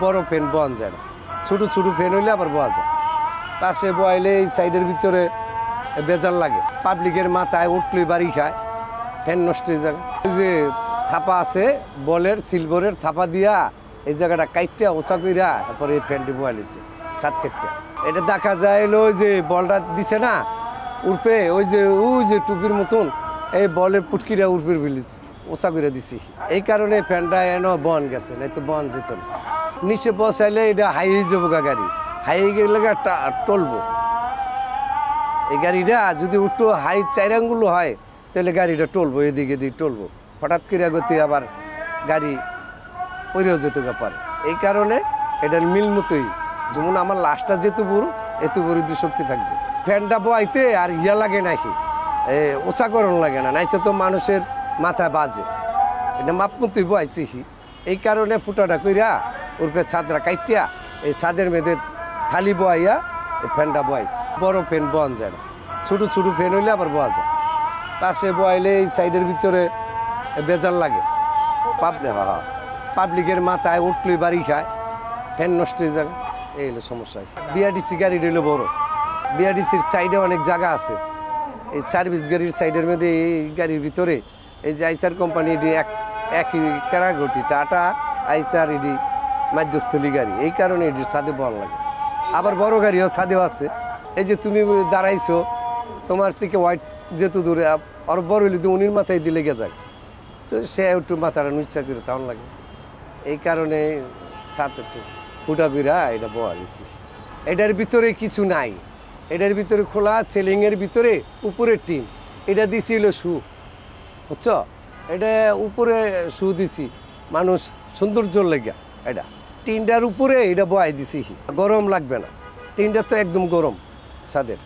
বড় ফ্যান বন যায় না, ছোটো ছোটো ফ্যান হইলে আবার বোয়া যায়। পাশে বয়াইলে এই সাইডের ভিতরে বেজার লাগে, পাবলিকের মাথায় উঠলেই বাড়ি খায়, ফ্যান নষ্ট হয়ে যাবে। ওই যে থাপা আছে বলের সিলভারের থাপা দিয়া এই জায়গাটা কাইটটা ওচা কইরা তারপরে এই ফ্যানটি বোয়া লিছে ছাদ কেটটা। এটা দেখা যায় এলো ওই যে বলটা দিছে না উর্পে, ওই যে টুপির মতন এই বলের পুটকিরা উর্পের বিলিজ ওচা করে দিছি, এই কারণে ফ্যানটা এন বন গেছে, নাই তো বন যেত না। নিচে বসাইলে এটা হাই হয়ে যাবো গাড়ি, হাই গেলে টলবো। এই গাড়িটা যদি উঠো হাই 4 আঙ্গুল হয় তাহলে গাড়িটা টলবো, এদিকে এদিকে টলবো, হঠাৎ করে গতি আবার গাড়ি পরেও যেতে পারে। এই কারণে এটার মিল মতোই, যেমন আমার লাস্টটা যেতে পুরো এত পরিধি শক্তি থাকবে। ফ্যানটা বইতে আর ইয়া লাগে নাকি ওচাকরণ লাগে না, নাইতে তো মানুষের মাথা বাজে। এটা মাপ মতোই বইছি, এই কারণে ফুটাটা কইরা ওরপে ছাদরা কাইটিয়া এই ছাদের মেয়েদের থালি বয়াইয়া এই ফ্যানটা বয়াইছি। বড় ফ্যান বন যায় না, ছোটো ছোটো ফ্যান হইলে আবার বোয়া যায়। পাশে বয়াইলে এই সাইডের ভিতরে বেজার লাগে, পাবলিকের মাথায় উঠলেই বাড়ি খায়, ফ্যান নষ্ট হয়ে যাবে, এই হলো সমস্যা। বিআরটিসি গাড়ি হইলো বড়, বিআরটিসির সাইডে অনেক জায়গা আছে, এই সার্ভিস গাড়ির সাইডের মধ্যে এই গাড়ির ভিতরে এই যে আইসার কোম্পানি এটি একই কারাগটি টাটা আইসার এটি মাধ্যস্থলী গাড়ি, এই কারণে এটির ছাদে বল লাগে। আবার বড় গাড়িও ছাদেও আছে, এই যে তুমি দাঁড়াইছো তোমার থেকে হোয়াইট যেহেতু দূরে আর বড় হইলে তো উনির মাথায় দিলে গে যায়, তো সে একটু মাথাটা নুচ্ছা করে তেমন লাগে, এই কারণে ছাদ একটু ফুটা কইরা এটা বয়া দিচ্ছি। এটার ভিতরে কিছু নাই, এটার ভিতরে খোলা সেলিংয়ের ভিতরে উপরের টিন, এটা দিছিল শু, বুঝছ, এটা উপরে শু দিছি মানুষ সৌন্দর্য লেগা, এটা টিনটার উপরে এটা বয়াই দিছি, গরম লাগবে না, টিনটা তো একদম গরম ছাদের।